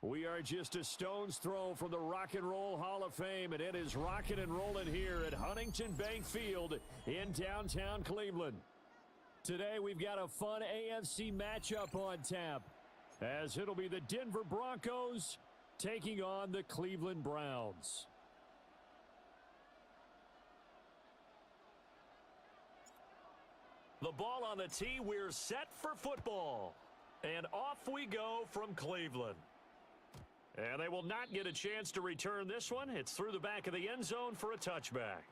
We are just a stone's throw from the Rock and Roll Hall of Fame, and it is rocking and rolling here at Huntington Bank Field in downtown Cleveland. Today we've got a fun AFC matchup on tap, as it'll be the Denver Broncos taking on the Cleveland Browns. The ball on the tee, we're set for football. And off we go from Cleveland. And they will not get a chance to return this one. It's through the back of the end zone for a touchback.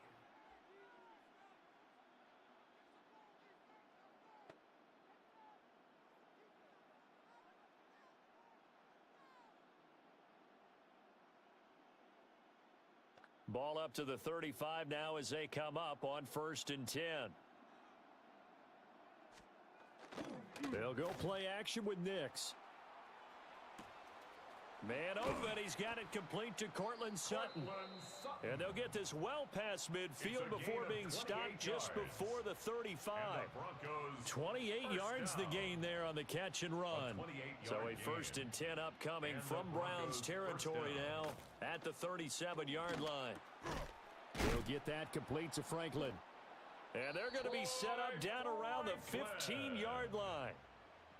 Ball up to the 35 now as they come up on 1st and 10. They'll go play action with Nix. Man open, he's got it complete to Cortland Sutton. And they'll get this well past midfield before being stopped just before the 35. 28 yards the gain there on the catch and run. So a 1st and 10 upcoming from Browns territory now at the 37-yard line. They'll get that complete to Franklin. And they're going to be set up down around the 15-yard line.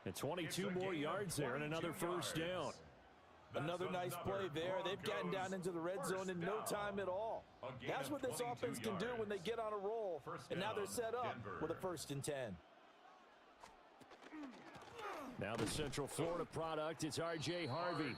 And 22 more yards there and another 1st down. Another nice play there. They've gotten down into the red zone in no time at all. That's what this offense can do when they get on a roll. And now they're set up with a 1st and 10. Now the Central Florida product, it's R.J. Harvey.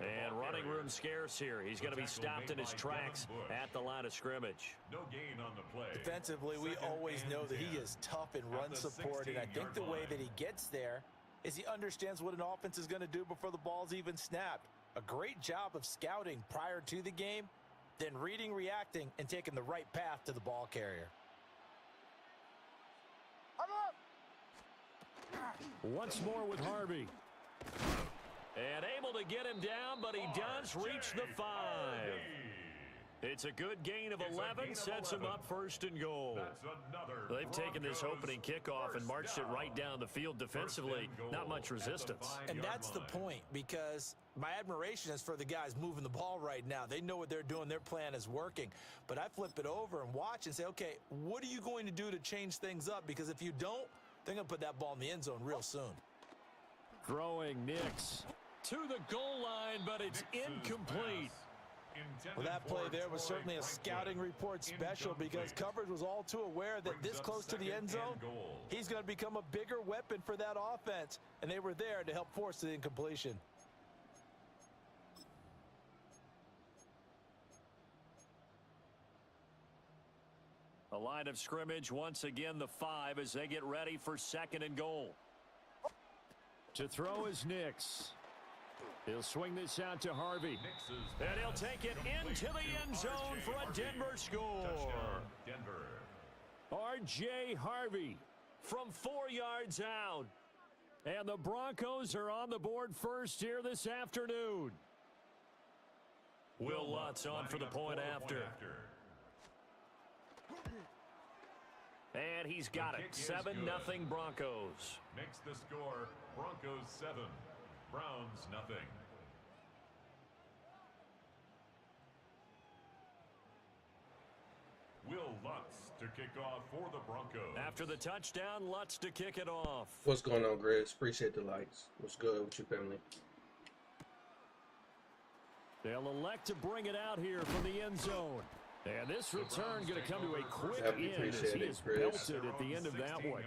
And running room scarce here. He's going to be stopped in his tracks at the line of scrimmage. No gain on the play. Defensively, we always know that he is tough in run support, and I think the way that he gets there is he understands what an offense is going to do before the ball's even snapped. A great job of scouting prior to the game, then reading, reacting, and taking the right path to the ball carrier. Once more with Harvey. And able to get him down, but he does reach the 5. It's a good gain of 11, sets him up 1st and goal. They've taken this opening kickoff and marched it right down the field defensively. Not much resistance. And that's the point, because my admiration is for the guys moving the ball right now. They know what they're doing. Their plan is working. But I flip it over and watch and say, okay, what are you going to do to change things up? Because if you don't, they're going to put that ball in the end zone real soon. Throwing Nix to the goal line, but it's incomplete. Well, that play there was certainly a scouting report special, because coverage was all too aware that this close to the end zone, he's going to become a bigger weapon for that offense, and they were there to help force the incompletion. A line of scrimmage, once again the 5 as they get ready for 2nd and goal. To throw is Nix. He'll swing this out to Harvey. And he'll take it into the end zone for a Denver score. R.J. Harvey from 4 yards out. And the Broncos are on the board first here this afternoon. Will Lutz on for the point after. And he's got it. 7-0 Broncos. Makes the score Broncos 7, Browns nothing. Will Lutz to kick off for the Broncos. After the touchdown, Lutz to kick it off. What's going on, Grizz? Appreciate the likes. What's good with your family? They'll elect to bring it out here from the end zone. And this return going to come to a quick end as he is belted at the end of that one.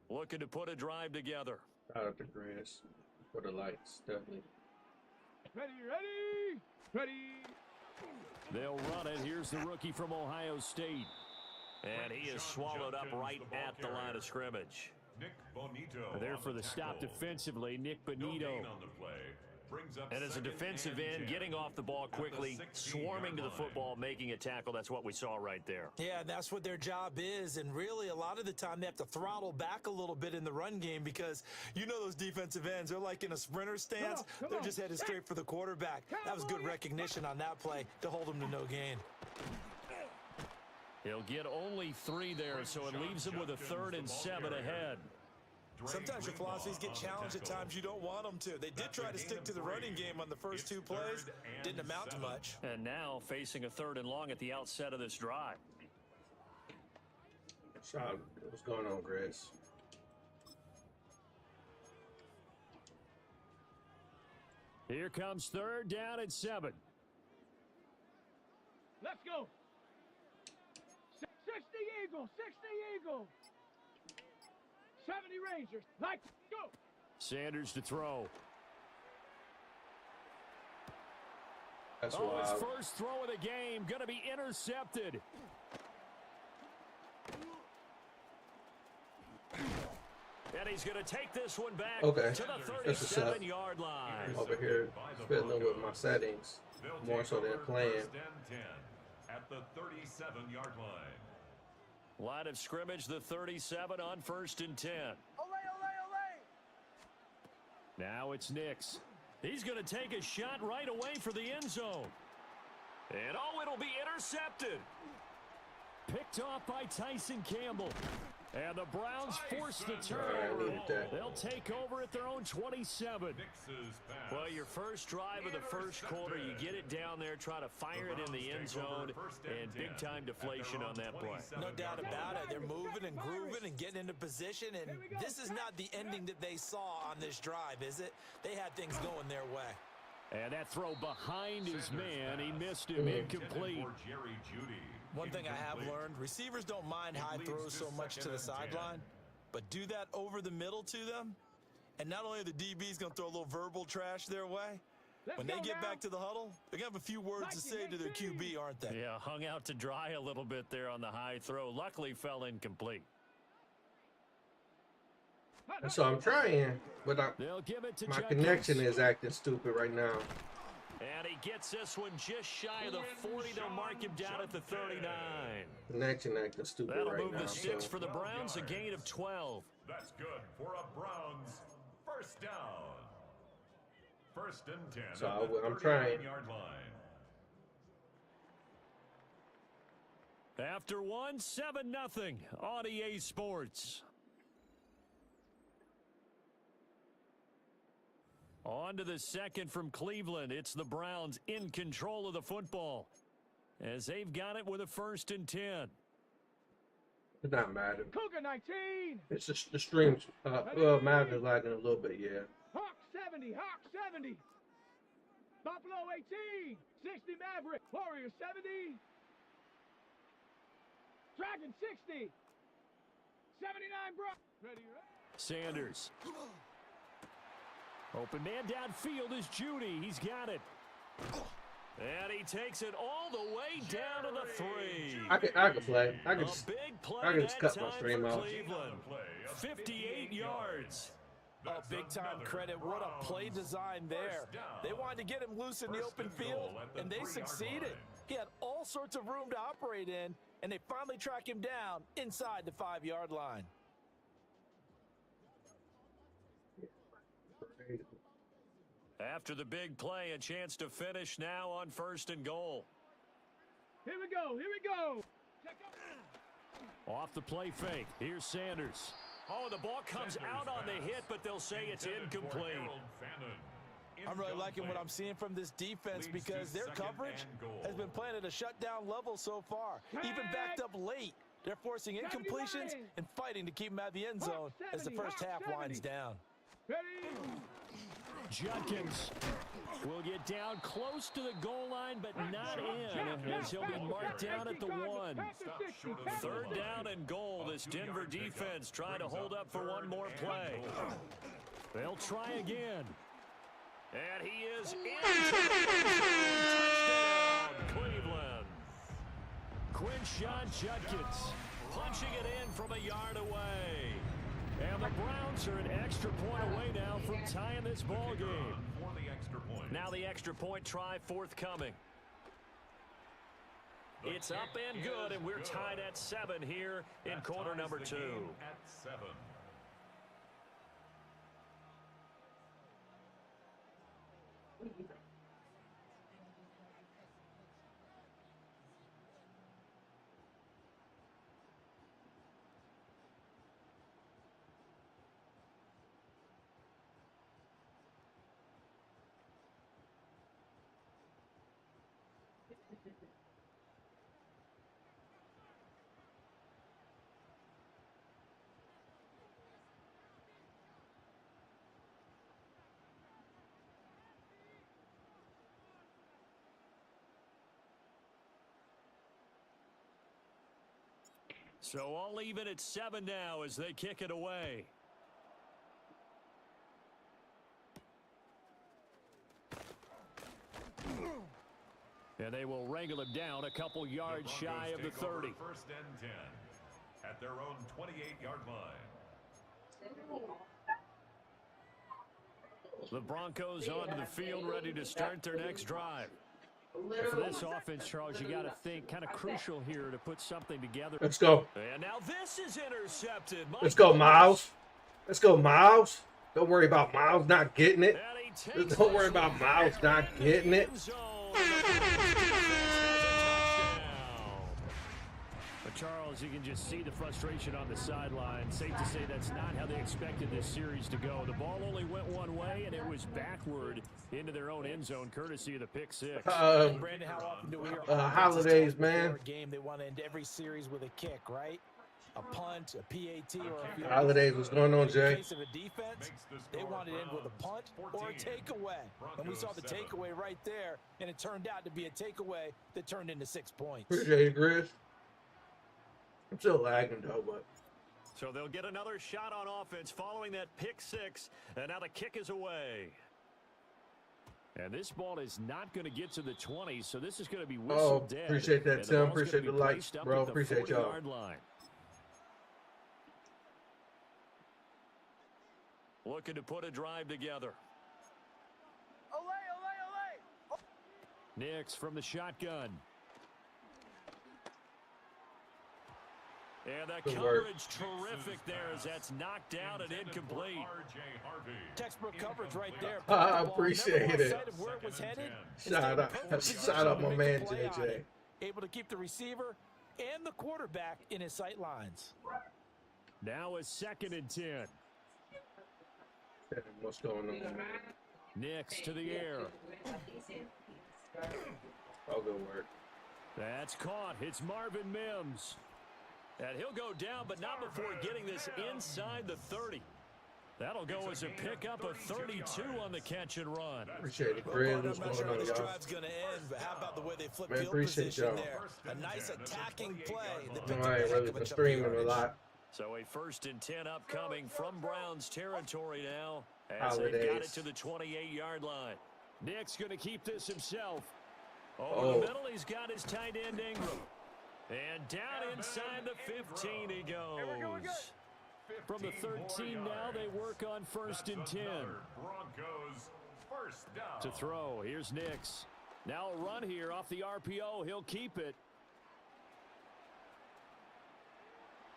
Looking to put a drive together. Shout out to Grizz for the likes, definitely. Ready. They'll run it. Here's the rookie from Ohio State. And he is swallowed up right at the line of scrimmage. There for the stop defensively, Nick Bonito. And as a defensive end, getting off the ball quickly, swarming to the football, making a tackle. That's what we saw right there. Yeah, that's what their job is. And really, a lot of the time, they have to throttle back a little bit in the run game, because you know those defensive ends, they're like in a sprinter stance. They're just headed straight for the quarterback. That was good recognition on that play to hold them to no gain. He'll get only 3 there, so it leaves him with a 3rd and 7 ahead. Sometimes your philosophies get challenged at times you don't want them to. They did try to stick to the running game on the first 2 plays. Didn't amount to much. And now facing a 3rd and long at the outset of this drive. Shot. What's going on, Grace? Here comes 3rd down and 7. Let's go. 60 Eagles, 60 Eagles. 70 Rangers. Like, go. Sanders to throw. That's His wild. first throw of the game going to be intercepted. And he's going to take this one back to the 37-yard line. I'm over here fiddling with my settings more so than playing. At the 37-yard line. Line of scrimmage, the 37 on 1st and 10. Now it's Nix. He's going to take a shot right away for the end zone. And it'll be intercepted. Picked off by Tyson Campbell. And the Browns force the turnover. They'll take over at their own 27. Well, your first drive of the first quarter, you get it down there, try to fire it in the end zone, and big-time deflation on that play. No doubt about it. They're moving and grooving and getting into position, and this is not the ending that they saw on this drive, is it? They had things going their way. And that throw behind his man, he missed him, incomplete. One thing I have learned, receivers don't mind high throws so much to the sideline, but do that over the middle to them, and not only are the DBs going to throw a little verbal trash their way, when they get back to the huddle, they're going to have a few words to say to their QB, aren't they? Yeah, hung out to dry a little bit there on the high throw. Luckily fell incomplete. So I'm trying, but my connection is acting stupid right now. And he gets this one just shy of the 40. They'll mark him down at the 39. Connection acting stupid That'll right move now. the sticks for the Browns, a gain of 12. That's good for a Browns first down. 1st and 10. So I'm trying. Yard line. After 7-0 on EA Sports. On to the second from Cleveland. It's the Browns in control of the football as they've got it with a 1st and 10. It's not Madden. Cougar 19. It's just the streams. Madden is lagging a little bit, yeah. Hawk 70. Hawk 70. Buffalo 18. 60 Maverick. Warrior 70. Dragon 60. 79 Bro. Ready. Sanders. Open man downfield is Judy. He's got it. And he takes it all the way down to the 3. I could play. I could just cut my stream off. 58 yards. Oh, big-time credit. What a play design there. They wanted to get him loose in the open field, and they succeeded. He had all sorts of room to operate in, and they finally track him down inside the 5-yard line. After the big play, a chance to finish now on 1st and goal. Here we go. Here we go. Off the play fake. Here's Sanders. Oh, the ball comes out on the hit, but they'll say it's incomplete. I'm really liking what I'm seeing from this defense because their coverage has been playing at a shutdown level so far. Even backed up late, they're forcing incompletions and fighting to keep them out of the end zone as the first half winds down. Judkins will get down close to the goal line, but not in, as he'll be marked down at the 1. 3rd down and goal. This Denver defense trying to hold up for one more play. They'll try again. And he is in. Touchdown, Cleveland. Quinshawn Judkins punching it in from a yard away. And the Browns are an extra point away now from tying this ball game. Now the extra point try forthcoming. It's up and good, and we're tied at 7 here in quarter number 2. At 7. So all even at 7 now as they kick it away. And they will wrangle him down a couple yards shy of the 30. First and 10 at their own 28-yard line. The Broncos onto the field, ready to start their next drive. For this offense, Charles, you got to think kind of crucial here to put something together. Let's go. And now this is intercepted. Let's go, Miles. Let's go, Miles. Don't worry about Miles not getting it. Don't worry about Miles not getting it. But Charles, you can just see the frustration on the sideline. Safe to say that's not how they expected this series to go. The ball only went one way, and it was backward into their own end zone, courtesy of the pick six. Brandon, how often do we hear holidays, man? Game they want to end every series with a kick, right? A punt, a PAT, or a holidays. What's going on, Jay? In the case of a defense, they wanted to end with a punt or a takeaway. And we saw the takeaway right there, and it turned out to be a takeaway that turned into 6 points. Appreciate it, Chris. I'm still lagging, though, but. So they'll get another shot on offense following that pick six, and now the kick is away. And this ball is not going to get to the 20, so this is going to be whistled dead. Appreciate that, Tim. Appreciate the likes, bro. Appreciate y'all. Looking to put a drive together. Nix from the shotgun. And the coverage terrific there as that's knocked down and incomplete. Textbook coverage right there. I appreciate it. Where it was headed. Shout out my man, JJ. Able to keep the receiver and the quarterback in his sight lines. Now a 2nd and 10. What's going on? Nix to the air. All good work. That's caught. It's Marvin Mims. And he'll go down, but not before getting this inside the 30. That'll go as a pickup of 32 on the catch and run. Appreciate it, Chris. What's going going on, this y'all? drive's going to end, but how about the way they flip Man, field appreciate position y'all. there? A nice attacking play. I ain't really been streaming a lot. So a 1st and 10 upcoming from Browns territory now as they've got it to the 28-yard line. Nick's going to keep this himself. Over the middle, he's got his tight end Ingram. And down inside the 15 he goes. From the 13 now, they work on 1st and 10. Broncos first down. To throw, here's Nix. Now a run here off the RPO. He'll keep it.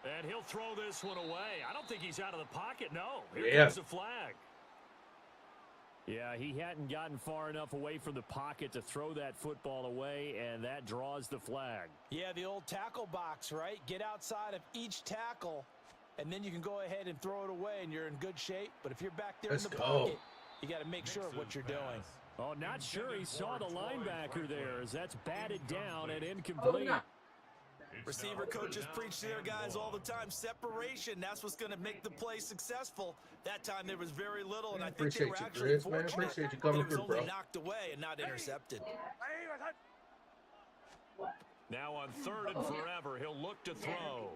And he'll throw this one away. I don't think he's out of the pocket. No. Here comes the flag. Yeah, he hadn't gotten far enough away from the pocket to throw that football away, and that draws the flag. Yeah, the old tackle box, right? Get outside of each tackle, and then you can go ahead and throw it away, and you're in good shape. But if you're back there in the pocket, you got to make sure of what you're doing. Oh, not sure he saw the linebacker there as that's batted down and incomplete. Receiver coaches preach to their guys all the time. Separation, that's what's going to make the play successful. That time there was very little, and I think they were actually fortunate. Appreciate you coming through, bro. Only knocked away and not intercepted. Now on 3rd and forever, he'll look to throw.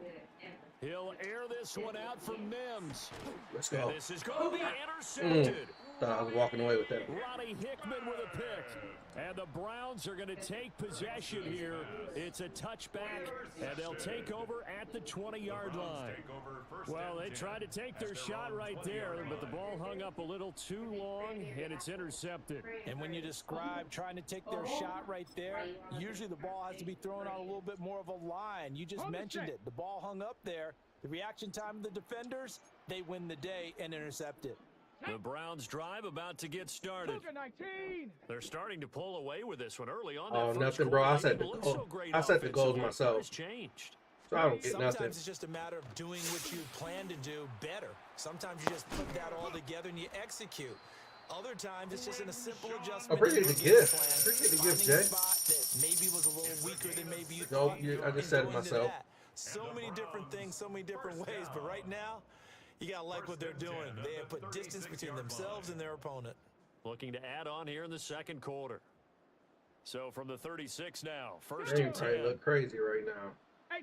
He'll air this one out for Mims. Let's go. And this is going to be intercepted. Thought I was walking away with that. Ronnie Hickman with a pick. And the Browns are going to take possession here. It's a touchback, and they'll take over at the 20-yard line. Well, they tried to take their shot right there, but the ball hung up a little too long, and it's intercepted. And when you describe trying to take their shot right there, usually the ball has to be thrown on a little bit more of a line. You just mentioned it. The ball hung up there. The reaction time of the defenders, they win the day and intercept it. The Browns drive about to get started. They're starting to pull away with this one early on. Oh, nothing, bro. I set the goal. I set the goals myself. Changed. So I don't get Sometimes nothing. it's just a matter of doing what you plan to do better. Sometimes you just put that all together and you execute. Other times, it's just in a simple adjustment. Appreciate the gift. Appreciate the gift, Jay. Spot that maybe was a little weaker than maybe you Nope, thought. I just said it myself. So many different things, so many different ways. But right now, you got to like what they're doing. They have put distance between themselves and their opponent. Looking to add on here in the second quarter. So from the 36 now, first They and 10. probably look crazy right now.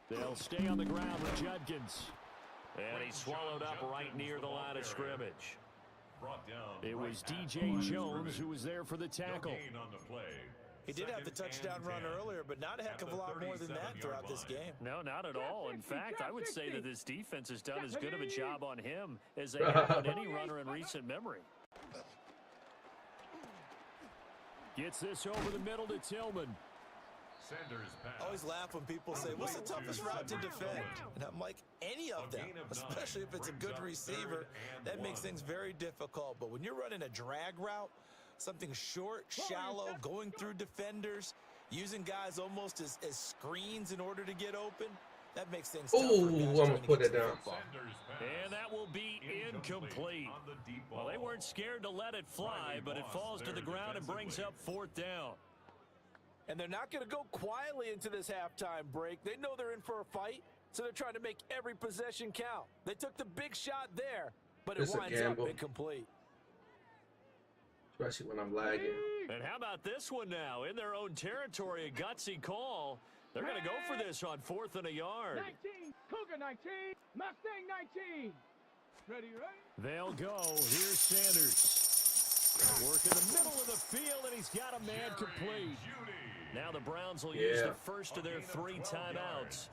They'll stay on the ground with Judkins. And he swallowed up right near the line of scrimmage. It was DJ Jones who was there for the tackle. He did have the touchdown run earlier, but not a heck of a lot more than that throughout this game. No, not at all. In fact, I would say that this defense has done as good of a job on him as they have on any runner in recent memory. Gets this over the middle to Tillman. I always laugh when people say, what's the toughest route to defend? And I'm like, any of them, especially if it's a good receiver. That makes things very difficult. But when you're running a drag route, something short, shallow, going through defenders, using guys almost as screens in order to get open, that makes things tough. Ooh, I'm going to put it down. And that will be incomplete. Well, they weren't scared to let it fly, but it falls to the ground and brings up fourth down. And they're not going to go quietly into this halftime break. They know they're in for a fight, so they're trying to make every possession count. They took the big shot there, but it winds up incomplete. Especially when I'm lagging. And how about this one now? In their own territory, a gutsy call. They're going to go for this on 4th and a yard. 19, Cougar 19, Mustang 19. Ready? They'll go. Here's Sanders. Work in the middle of the field, and he's got a man complete. Now the Browns will use the first of their 3 timeouts,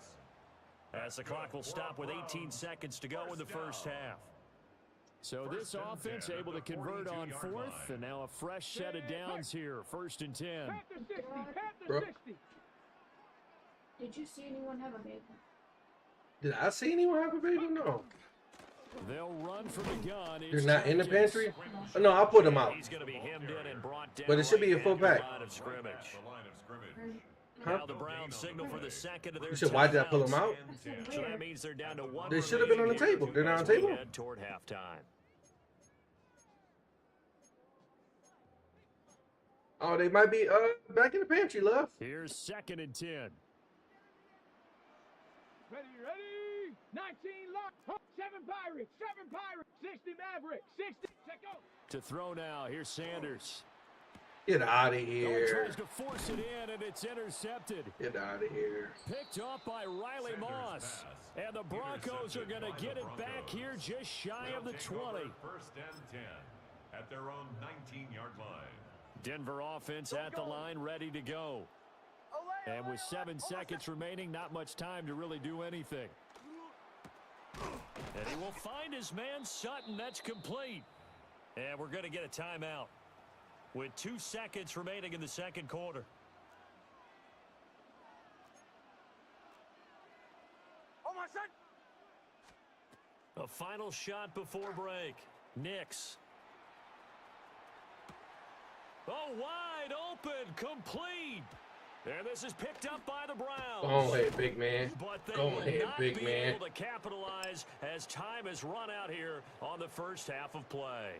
as the clock will stop with 18 seconds to go in the first half. So this offense able to convert on 4th, and now a fresh set of downs here. 1st and 10. Panther 60. Did you see anyone have a baby? Did I see anyone have a baby? No. They'll run from the gun. You're not in the pantry? Oh, no, I'll put them out. He's going to be hemmed in and brought down. But it should be a full back. Huh? Now the Browns signal for the second of their. You said, why did I pull them out? So that means they're down to 1. They should have been on the table. They're not on the table. Head toward halftime. Oh, they might be back in the pantry, love. Here's 2nd and 10. Ready? 19 lock. 7 Pirates. 60 Mavericks. 60. Check out. To throw now. Here's Sanders. Get out of He here. tries to force it in, and it's intercepted. Get out of here. Picked off by Riley Moss. And the Broncos are going to get it back here just shy of the 20. 1st and 10 at their own 19-yard line. Denver offense at the line, ready to go. And with 7 seconds remaining, not much time to really do anything. And he will find his man Sutton. That's complete. And we're going to get a timeout with 2 seconds remaining in the second quarter. Oh, my son. A final shot before break. Nix. Oh, wide open, complete. And this is picked up by the Browns. Go ahead, big man. But they Go will ahead, not big be man. able to capitalize as time has run out here on the first half of play.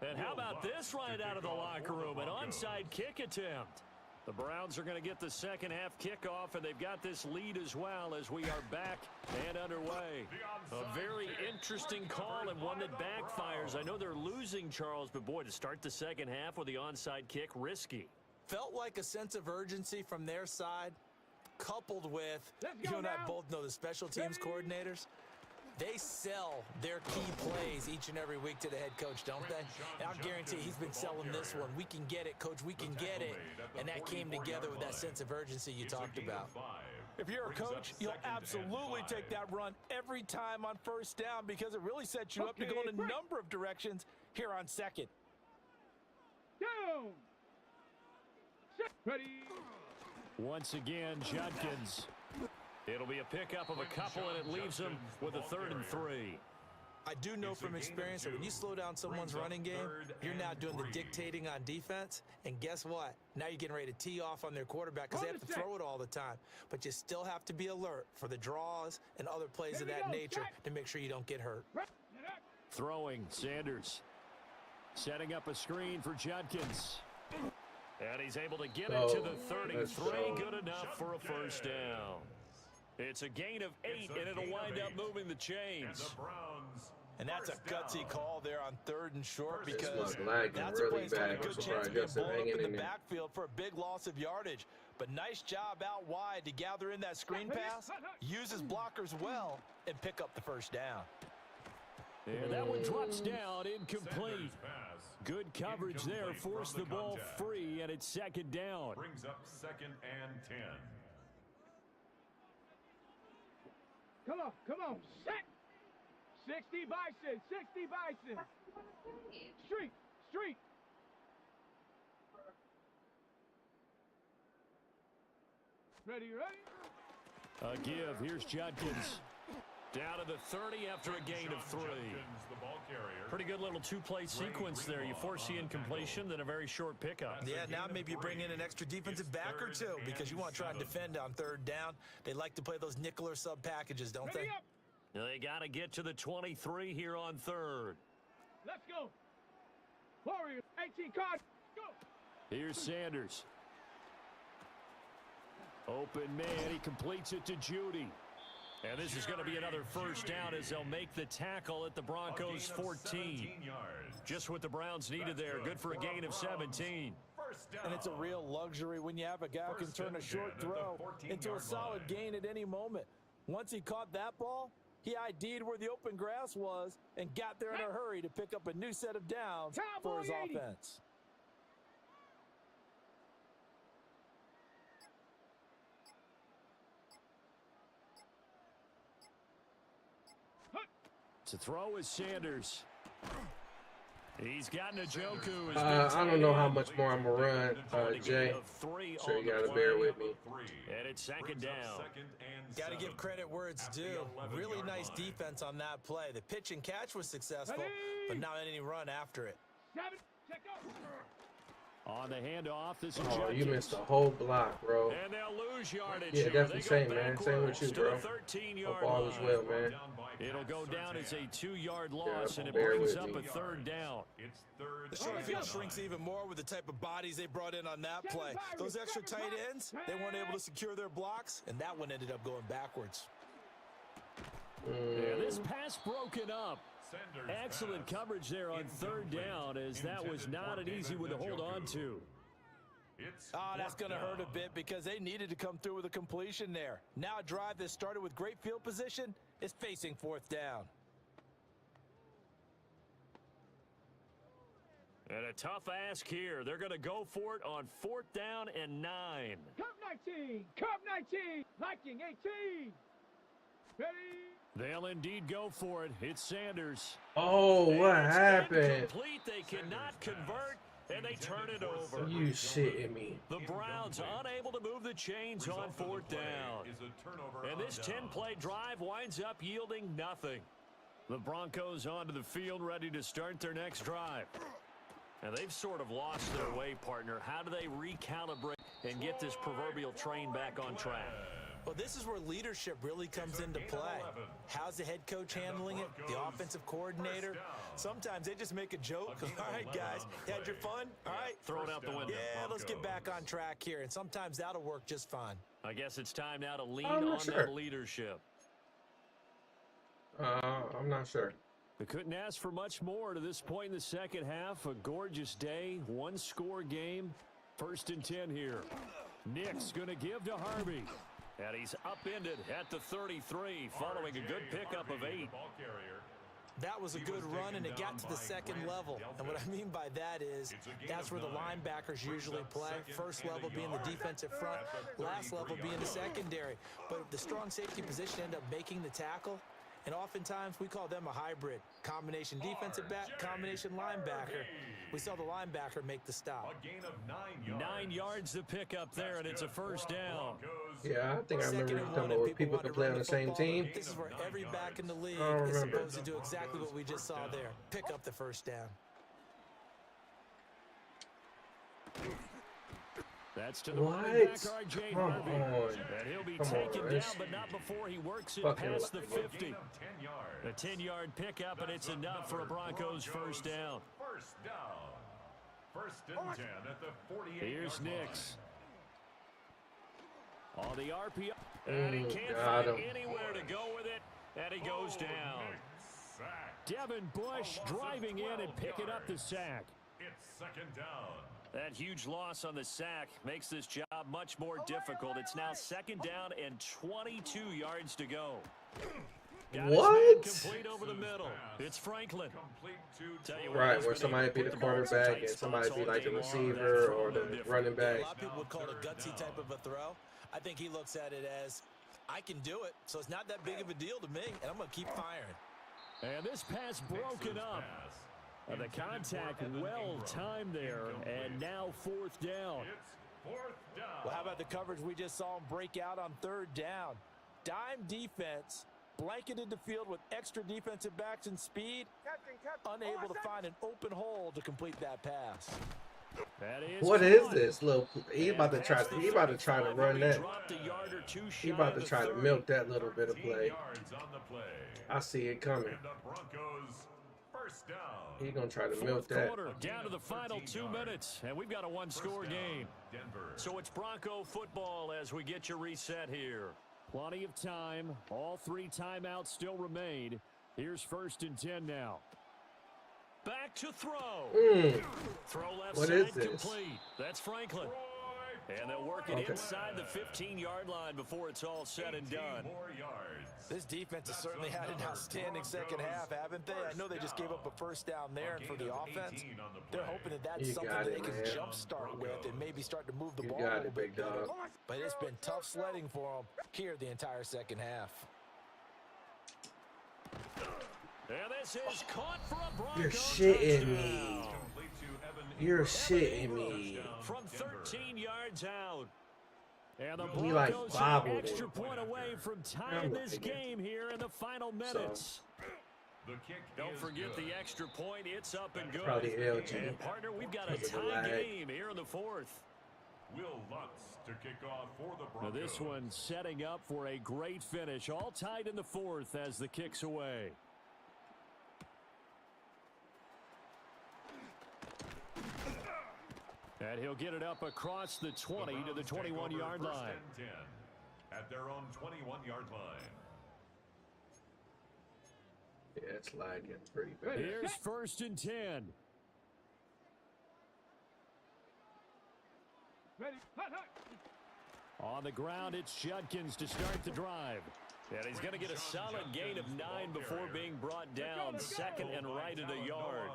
And how about this right out of the locker room? An onside kick attempt. The Browns are going to get the second half kickoff, and they've got this lead as well as we are back and underway. A very interesting call and one that backfires. I know they're losing, Charles, but boy, to start the second half with the onside kick, risky. Felt like a sense of urgency from their side, coupled with, you and I both know the special teams coordinators. They sell their key plays each and every week to the head coach, don't they? And I'll guarantee he's been selling this one. We can get it, coach. We can get it. And that came together with that sense of urgency you talked about. If you're a coach, you'll absolutely take that run every time on first down because it really sets you up to go in a number of directions here on second. Down. Ready. Once again, Judkins. It'll be a pickup of a couple, and it leaves them with a 3rd and 3. I do know from experience that when you slow down someone's running game, you're now doing the dictating on defense. And guess what? Now you're getting ready to tee off on their quarterback because they have to throw it all the time. But you still have to be alert for the draws and other plays of that nature to make sure you don't get hurt. Throwing, Sanders. Setting up a screen for Judkins. And he's able to get it to the 33. Good enough for a first down. It's a gain of 8, and it'll wind up moving the chains. And that's a gutsy call there on 3rd and short because that's a really place got a bad. good chance of being balled up in the backfield for a big loss of yardage. But nice job out wide to gather in that screen pass, use his blockers well, and pick up the first down. And that one drops down, incomplete. Good coverage there, forced the ball free, and it's 2nd down. Brings up 2nd and 10. Come on, set. 60 Bison, 60 Bison. Street. Ready? A give, here's Judkins. Down to the 30 after a gain of 3. Pretty good little 2-play sequence there. You force the incompletion, then a very short pickup. Yeah, now maybe you bring in an extra defensive back or two because you want to try and defend on 3rd down. They like to play those nickel or sub packages, don't they? They got to get to the 23 here on 3rd. Let's go. Warriors, 18 cards. Go. Here's Sanders. Open man, he completes it to Judy. And this is going to be another first down as they'll make the tackle at the Broncos' 14. Just what the Browns needed there. Good for a gain of 17. And it's a real luxury when you have a guy who can turn a short throw into a solid gain at any moment. Once he caught that ball, he ID'd where the open grass was and got there in a hurry to pick up a new set of downs for his offense. To throw is Sanders. He's got Njoku. I don't know how much more I'm going to run, Jay. So you got to bear with me. And it's 2nd down. Got to give credit where it's due. Really nice defense on that play. The pitch and catch was successful, but not any run after it. 7, check out. On the handoff, this is Oh, you missed a whole block, bro. And they'll lose yardage. Yeah, definitely same, man. Same with you, bro. Hope all is well, man. It'll go down as a 2-yard loss, and it brings up a 3rd down. The short field shrinks even more with the type of bodies they brought in on that play. Those extra tight ends, they weren't able to secure their blocks, and that one ended up going backwards. Yeah, this pass broken up. Excellent coverage there on 3rd down, as that was not an easy one to hold on to. That's going to hurt a bit because they needed to come through with a completion there. Now a drive that started with great field position is facing 4th down. And a tough ask here. They're going to go for it on 4th down and 9. Cup 19, Cup 19, Viking 18. Ready? They'll indeed go for it. It's Sanders. Oh, what happened? Incomplete. They cannot convert, and they turn it over. You shitting me. The Browns unable to move the chains on 4th down. And this 10-play drive winds up yielding nothing. The Broncos onto the field ready to start their next drive. And they've sort of lost their way, partner. How do they recalibrate and get this proverbial train back on track? Well, this is where leadership really comes into play. How's the head coach handling it? The offensive coordinator? Sometimes they just make a joke. All right, guys, you had your fun? All right. Throw it out the window. Yeah, let's get back on track here. And sometimes that'll work just fine. I guess it's time now to lean on that leadership. I'm not sure. They couldn't ask for much more to this point in the second half. A gorgeous day, 1-score game. 1st and 10 here. Nick's going to give to Harvey. And he's upended at the 33, following a good pickup of 8. That was a good run, and it got to the 2nd level. And what I mean by that is that's where the linebackers usually play. First level being the defensive front, last level being the secondary. But the strong safety position ended up making the tackle, And oftentimes we call them a hybrid. Combination defensive back, combination linebacker. We saw the linebacker make the stop. A gain of 9 yards. 9 yards to pick up there, and it's a first down. Yeah, I think I remember you talking about where people can play on the same team. This is where every back in the league I is remember. supposed to do exactly what we just saw there. Pick up the first down. That's to the running back, R.J. Come Harvey. on. And he'll be Come taken on, down, Rich. but not before he works it Fucking past the like- 50. Gain of 10 yards. A 10-yard pickup, and it's enough for a Broncos first down. First down. First and 10 at the 48. Here's Nix. On the RPO. And he can't got find him. anywhere to go with it. And he goes down. Devin Bush driving in and picking up the sack. It's second down. That huge loss on the sack makes this job much more difficult. It's now second down and 22 yards to go. Got his man What? complete over the middle. It's Franklin. Complete to Tell you what, Right, he's where been somebody able be to the put ball in some quarterback tight and somebody spots be all like the day long. receiver That's or a little the different. running A back. lot of people would call it a gutsy type of a throw. I think he looks at it as, I can do it, so it's not that big of a deal to me, and I'm going to keep firing. And this pass broken up. The contact well timed there, and now fourth down. It's fourth down. Well, how about the coverage we just saw him break out on third down? Dime defense, blanketed the field with extra defensive backs and speed, unable to find an open hole to complete that pass. That is What is caught. this little? He about to try. He about to try to run that. Dropped a yard or two He shy about of to the try to 30. milk that little bit of 13 play. yards on the play. I see it coming. And the Broncos first down. He gonna try to milk Fourth that. quarter, down to the final 2 minutes, and we've got a one-score First down, game. Denver. So it's Bronco football as we get your reset here. Plenty of time. All 3 timeouts still remain. Here's first and 10 now. Back to throw. Throw left What side is this? complete. That's Franklin. And they'll work it Okay. inside the 15-yard line before it's all said and 18 done. more yards. This defense has certainly had an outstanding second half, haven't they? I know they just gave up a first down there, and for the offense, they're hoping that that's You something got that it, they can man. jumpstart with and maybe start to move the You ball got a it, little bit big better. dog. But it's been tough sledding for them here the entire second half. And this is caught for a Bronco You're shitting touchdown. me. Complete to Evan You're Ingram. shitting me. From 13 yards out. And the He, like, Broncos bobbled an it. extra point away from tying this like it. game here in the final minutes. The kick Don't is forget good. the extra point. It's up and good. Probably LG. And partner, we've got a Because of the tie lag. game here in the fourth. Will Lutz to kick off for the Now Broncos. this one setting up for a great finish. All tied in the fourth as the kick's away. And he'll get it up across the 20 to the Browns take 21-yard over first line. and 10 at their own 21-yard line. Yeah, it's lagging pretty bad. Here's first and 10. Ready, hot, hot. On the ground, it's Judkins to start the drive. And he's going to get a solid gain of 9 before being brought down. Second and right at a yard.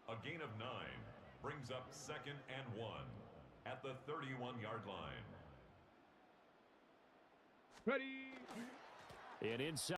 A gain of 9 brings up second and 1 at the 31-yard line. Ready. And inside.